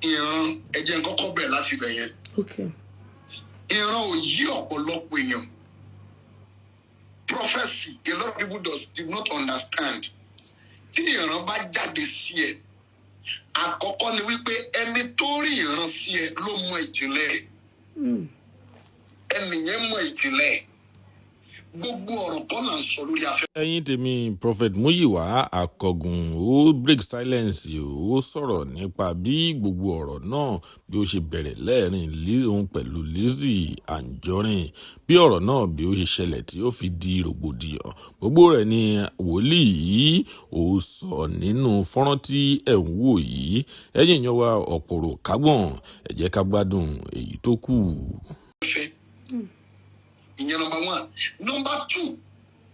ìran ẹ̀jẹ̀ kọ́kọ́ bẹ̀rẹ̀ láti bẹ̀ yẹn. Okay. Ìran ò yí ọ̀pọ̀lọpọ̀ èèyàn. Prophecy, a lot of people did not understand. Tí ìran bá jáde sí ẹ, àkọ́kọ́ ni wípé ẹni tó rí ìran sí ẹ ló mọ ìjìnlẹ̀. Ẹnìyẹn mọ ìjìnlẹ̀. Gbogbo ọ̀rọ̀ kan là ń sọ lórí afẹ́. ẹ̀yin tèmi prophet Múyìwá Àkọ́gùn ó break silence ó sọ̀rọ̀ nípa bí gbogbo ọ̀rọ̀ náà bí ó ṣe bẹ̀rẹ̀ lẹ́ẹ̀rin òun pẹ̀lú Lizzy Anjorin bí ọ̀rọ̀ náà bí ó ṣe ṣẹlẹ̀ tí ó fi di rògbòdìyàn gbogbo rẹ̀ ni wòlíì yìí ó sọ nínú fọ́nrán tí ẹ̀ ń wò yìí ẹ̀yin èèyàn wa ọ̀pọ̀rọ̀ kágbọ̀n ẹ jẹ́ ká gbádùn èyí tó kù. Ìyẹn number 1. Number 2,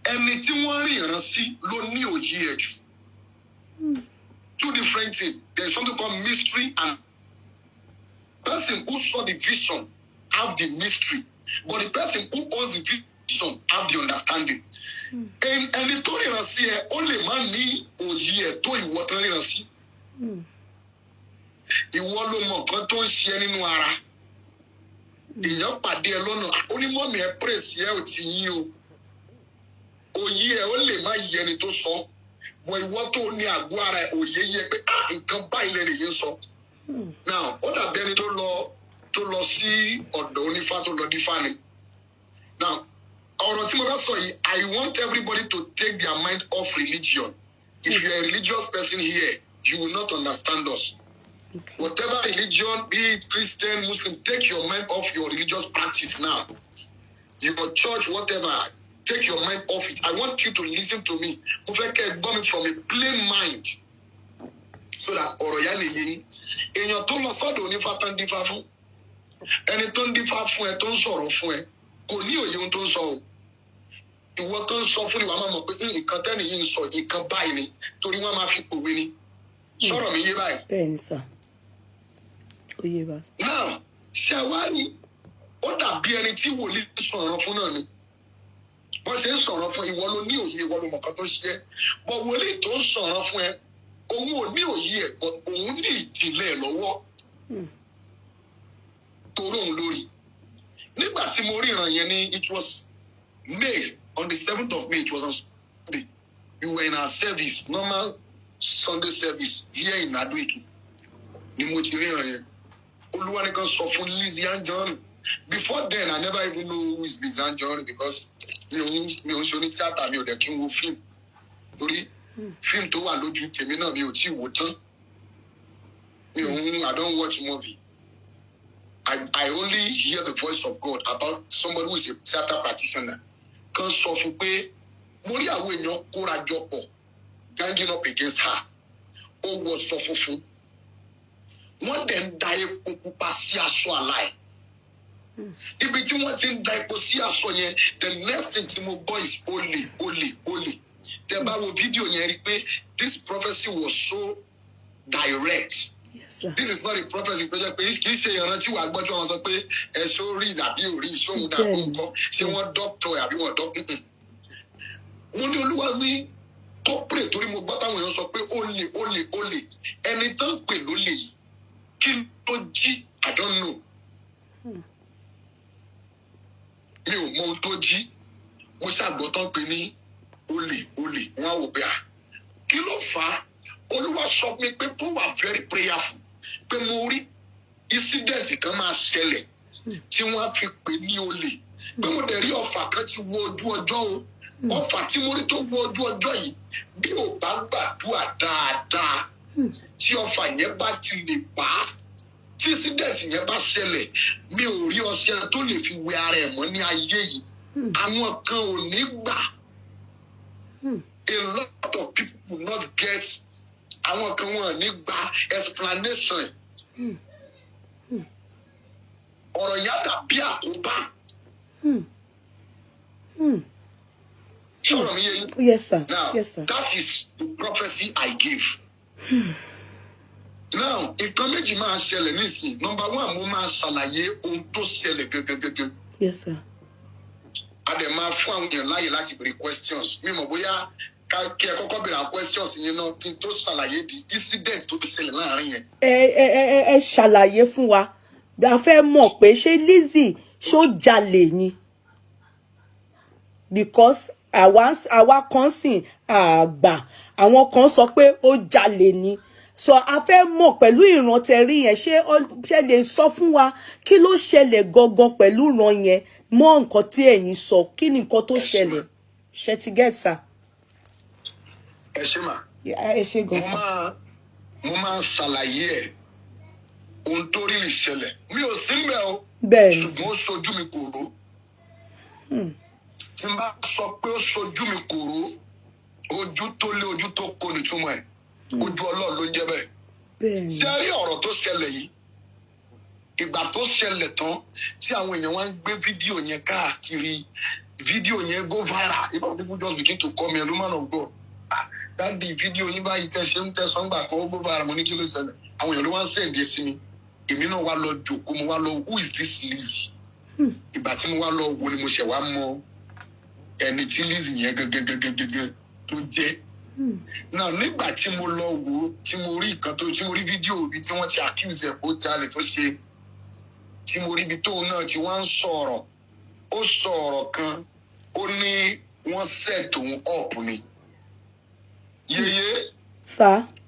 ẹni tí wọ́n rí ìran sí ló ní òye ẹ̀ jù. 2 different things. There is something called mystery and person who saw the vision have the mystery, but the person who owns the vision have the understanding. Ẹni tó ríran sí ẹ ó lè má ní òye ẹ̀ tó ìwọ tó ríran sí. Ìwọ ló mọ nǹkan tó ń ṣe ẹ́ nínú ara. Èèyàn pàdé ẹ lọ́nà onímọ̀mí ẹ pírèsì ẹ ò ti yín o. Òye ẹ ó lè má yẹ ẹni tó sọ. Bọ̀ ìwọ tó ní àgọ́ ara ẹ òye yẹ pé nǹkan báyìí lẹ́nu yìí ń sọ. Now ó dàbí ẹni tó lọ sí ọ̀dọ̀ onífá tó lọ dífá ni. Now ọ̀rọ̀ tí mo bá sọ yìí, I want everybody to take their mind off religion. If you are a religious person here, you will not understand us. Okay. Whatever religion, be it Christian, Muslim, take your mind off your religious practice now. Your church, whatever, take your mind off it. I want you to listen to me. From a plain mind. So that ọ̀rọ̀ lè yé yín. Èèyàn tó lọ sọ́dọ̀ onífá tó ń dífá fún. Ẹni tó ń dífá fún ẹ tó ń sọ̀rọ̀ fún ẹ kò ní òye ohun tó ń sọ o. Ìwọ tó ń sọ fún ìwà máa mọ̀ pé nǹkan tẹ́nì yìí ń sọ nǹkan báyìí ni torí wọ́n máa fi pòwe ni. Sọ̀rọ̀ mi yé báyìí. Bẹ́ẹ̀ni sà. Now, ṣàwárí ó dàbí ẹni tí wòlíì sọ̀rọ̀ fún náà ni. Wọ́n ṣe ń sọ̀rọ̀ fún ìwọ ló ní òye ìwọ ló mọ̀ kan tó ṣe é. Bọ̀ wòlíì tó ń sọ̀rọ̀ fún ẹ, òun ò ní òye ẹ̀ bọ̀ òun ní ìjìnlẹ̀ lọ́wọ́. Torí òun lórí. Nígbà tí mo rí ìran yẹn ní it was May, on the 7th of May, it was on Sunday. We were in our service, normal Sunday service here in Ado-Ekiti. Ni mo ti rí ìran yẹn. Olúwa nìkan sọ fún Lizzy Anjorin. Before then, I never even know who is Lizzy Anjorin because mi ò ń ṣe oní tíátà mi ò dẹ̀ kí n wo fíìmù. Torí fíìmù tó wà lójú tèmi náà mi ò tí ì wò tán. I don't watch movie. I only hear the voice of God about somebody who is a theater practitioner. Kan sọ fún pé mo rí àwọn èèyàn kóra jọ pọ̀ ganging up against her. Ó wọ sọ funfun. Wọ́n dẹ̀ ń da epo pupa sí aṣọ àlàyé. Ibi tí wọ́n ti ń da epo sí aṣọ yẹn, the next thing tí mo gbọ́ is olè. Tẹ́ bá wo fídíò yẹn rí pé this prophecy was so direct. Yes, sir. This is not a prophecy tó jẹ́ pé kì í ṣe ìrántí wàá gbọ́ tí wọ́n sọ pé ẹ̀ṣọ́ rí àbí òrí ìṣòwò dàbí nǹkan ṣé wọ́n dọ́kítọ̀ àbí wọ́n dọ́kítọ̀. Mo ní Olúwa ní tó pè torí mo gbọ́ táwọn èèyàn sọ pé olè ẹni tó ń pè lólè yìí. Kí ló jí? I don't know. Mi ò mọ ohun tó jí. Mo ṣàgbọ́ tán pé ní olè. Wọ́n á wò pé kí ló fà á? Olúwa sọ mi pé tó wà very prayerful. Pé mo rí incident kan máa ṣẹlẹ̀ tí wọ́n á fi pè ní olè. Pé mo dẹ̀ rí ọfà kan ti wo ojú ọjọ́ o. Ọfà tí mo rí tó wo ojú ọjọ́ yìí bí ò bá gbàdúrà dáadáa. Tí ọfà yẹn bá ti lè pa á tí incident yẹn bá ṣẹlẹ̀ mi ò rí ọṣẹ tó lè fi wẹ ara ẹ̀ mọ́ ní ayé yìí àwọn kan ò ní gbà a lot of people will not get àwọn kan wọn ò ní gba explanation ọ̀rọ̀ yẹn dàbí àkóbá sọ̀rọ̀ mi yé yín. Yes, sir. Now, yes, sir. That is the prophecy I give. Now, nǹkan méjì máa ṣẹlẹ̀ nísìnyí. Number 1, mo máa ṣàlàyé ohun tó ṣẹlẹ̀ gẹ́gẹ́gẹ́gẹ́. Yes, sir. A dẹ̀ máa fún àwọn èèyàn láàyè láti béèrè questions. Mi mọ̀ bóyá kí ẹ kọ́kọ́ bẹ̀rẹ̀ questions yẹn náà kí n tó ṣàlàyé di incident tó ti ṣẹlẹ̀ láàrin yẹn. ẹ ṣàlàyé fún wa a fẹ́ mọ̀ pé ṣé Lizzy ṣó jalè ni because àwa kan sìn àgbà àwọn kan sọ pé ó jalè ni so a fẹ́ mọ̀ pẹ̀lú ìran tẹ̀rí yẹn ṣé lè sọ fún wa kí ló ṣẹlẹ̀ gangan pẹ̀lú ìran yẹn mọ́ nǹkan tí ẹ̀yin sọ kí ni nǹkan tó ṣẹlẹ̀ ṣe ti get sir. ẹ ṣe mà. ẹ ṣe gan sir. mo máa ṣàlàyé ẹ ohun tó rí ìṣẹ̀lẹ̀ mi ò sí mbẹ̀ o ṣùgbọ́n ó ṣojú mi kòró tí n bá sọ pé ó ṣojú mi kòró ojú tó lé ojú tó kó nìtúmọ̀ ẹ̀ ojú Ọlọ́run ló ń jẹ́ bẹ́ẹ̀. ṣé rí ọ̀rọ̀ tó ṣẹlẹ̀ yìí ìgbà tó ṣẹlẹ̀ tán tí àwọn èèyàn wá ń gbé fídíò yẹn káàkiri fídíò yẹn go viral even people just begin to call me a man of God dáàdi fídíò yín báyìí tẹ ṣe ń tẹ sọ́ngbà kan ó go viral mo ní kí ló ṣẹlẹ̀ àwọn èèyàn ló wá ń sẹ̀ǹdẹ̀ sí mi èmi náà wá lọ jòkó mo wá lọ who is this Lizzy ìgbà tí mo wá lọ wo ni mo ṣẹ̀ wá mọ ẹni tí Lizzy yẹn gẹ́gẹ́gẹ́gẹ́gẹ́ tó jẹ́ náà nígbà tí mo lọ wo tí mo rí nǹkan tó tí mo rí fídíò ibi tí wọ́n ti accuse ẹ̀ kó jalè tó ṣe tí mo rí ibi tóun náà tí wọ́n ń sọ̀rọ̀ ó sọ̀rọ̀ kan ó ní wọ́n set òun up ni yeye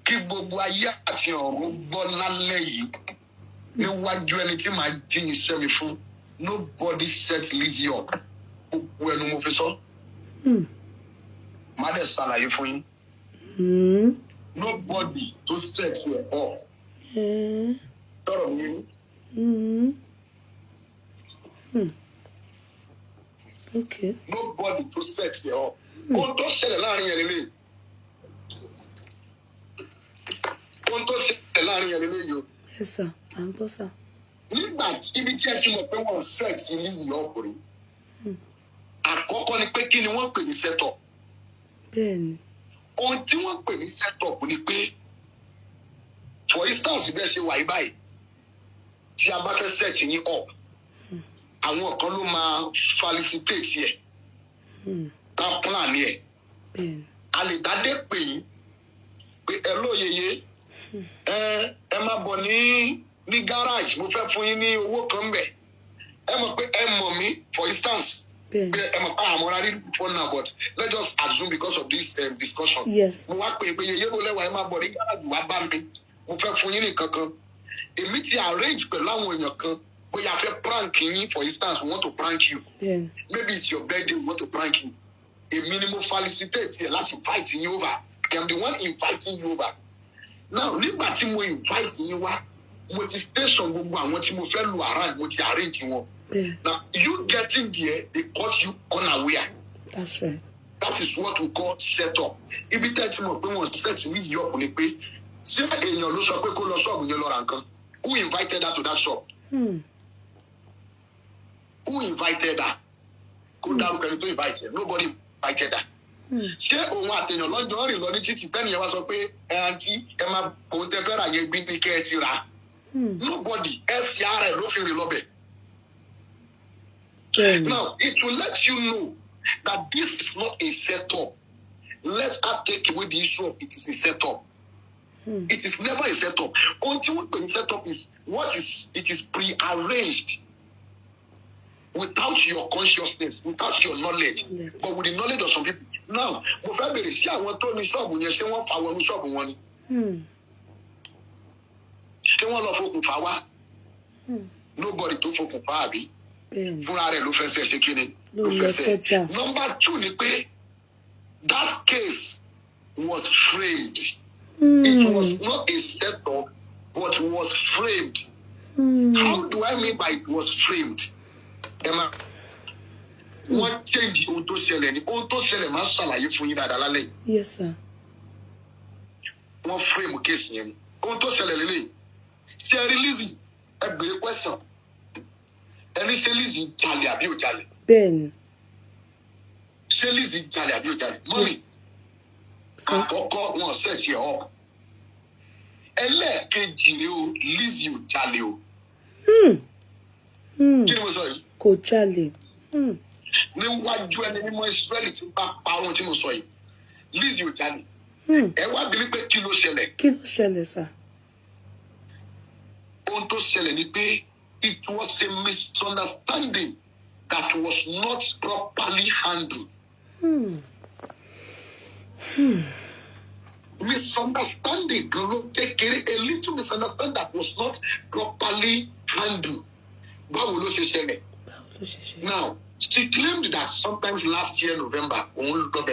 kí gbogbo ayé àti ọ̀run gbọ́ lálẹ́ yìí níwájú ẹni tí màá jí iṣẹ́ mi fún nobody set Lizzy up gbogbo ẹnu mo fi sọ má dẹ̀ ṣàlàyé fún yín nobody to set you up tọrọ mi. Okay. Nobody to set you up. Ohun tó ṣẹlẹ̀ láàrin yẹn lélẹ̀. Ohun tó ṣẹlẹ̀ láàrin yẹn lélẹ̀ yìí o. Yes sir, à ń gbọ́ sir. Nígbà tí ibi tí ẹ ti mọ̀ pé wọ́n set Lizzy ọkùnrin. Àkọ́kọ́ ni pé kí ni wọ́n pè ní set up. Bẹ́ẹ̀ni. Ohun tí wọ́n pè ní set up ni pé for instance bẹ́ẹ̀ ṣe wà yí báyìí tí a bá fẹ́ set yín up àwọn kan ló máa felicitate yẹ ká plan yẹ a lè dádé pè yín pé ẹ lóyeye ẹ má bọ̀ ní garage mo fẹ́ fún yín ní owó kan bẹ̀ ẹ mọ̀ pé ẹ mọ̀ mí for instance pé ẹ mọ̀ pé àmọ́ rárí before now but let's just assume because of this discussion mo wá pè pé yeye ló lẹ́wà ẹ má bọ̀ ní garage wá bá mi mo fẹ́ fún yín ní kankan èmi ti arrange pẹ̀lú àwọn èèyàn kan bóyá a fẹ́ prank yín for instance we want to prank you maybe it's your birthday we want to prank you èmi ni mo felicitate yẹ láti invite yín over I am the one inviting you over now nígbà tí mo invite yín wá mo ti station gbogbo àwọn tí mo fẹ́ lu around mo ti arrange wọn now you getting there they caught you unaware. That's right. That is what we call set up ibi tẹ́ ti mọ̀ pé wọ́n set Lizzy up ni pé ṣé èèyàn ló sọ pé kó lọ ṣọ́ọ̀bù yẹn lọ ra nǹkan who invited her to that shop. Who invited her? Kó dárúkọ ẹni tó invite her. Nobody invited her. Ṣé òun àtẹ̀yàn lọ́jọ́ rìn lọ ní títì bẹ́ẹ̀ ni ẹ wá sọ pé ẹ àǹtí ẹ máa òun tẹ fẹ́ rà yẹn gbé ní kẹ́ ẹ ti rà. Nobody ẹ fi ara ẹ ló fi rìn lọ́bẹ̀. Now it will let you know that this is not a set-up. Let her take away the issue of it is a set-up. It is never a set-up. Until when set-up is what is it is pre-arranged without your consciousness, without your knowledge, but with the knowledge of some people. Now, mo fẹ́ bèrè sí àwọn tó ní ṣọ́ọ̀bù yẹn ṣé wọ́n fa wọnú ṣọ́ọ̀bù wọn ni? Ṣé wọ́n lọ fokùn fà wá? Nobody tó fokùn fà àbí? Fúnra rẹ̀ ló fẹsẹ̀ ṣe kí ni? Ló fẹsẹ̀. Number 2 ni pé that case was framed. It was not a set-up, but was framed. How do I mean by it was framed? Emma, wọ́n change ohun tó ṣẹlẹ̀ ni ohun tó ṣẹlẹ̀ máa ń ṣàlàyé fún yín dáadáa lálẹ́. Yes sir. Wọ́n frame case yẹn ni ohun tó ṣẹlẹ̀ lélẹ̀ ṣe rí Lizzy ẹ béèrè question ẹni ṣe Lizzy jalè àbí ò jalè. Bẹ́ẹ̀ni. Ṣé Lizzy jalè àbí ò jalè? Mọ́mì àkọ́kọ́ wọn set yẹ up ẹlẹ́ẹ̀kejì rẹ o Lizzy ò jalè o. Kí ni mo sọ yìí? Kò jalè. Níwájú ẹni mímọ́ Ísírẹ́lì tí bá pa ohun tí mo sọ yìí Lizzy ò jalè. Ẹ wá bí pé kí ló ṣẹlẹ̀? Kí ló ṣẹlẹ̀ sà? Ohun tó ṣẹlẹ̀ ni pé it was a misunderstanding that was not properly handled. Misunderstanding, a little misunderstanding that was not properly handled. Báwo ló ṣe ṣẹlẹ̀? Now, she claimed that sometimes last year November, òun lọ bẹ̀rẹ̀.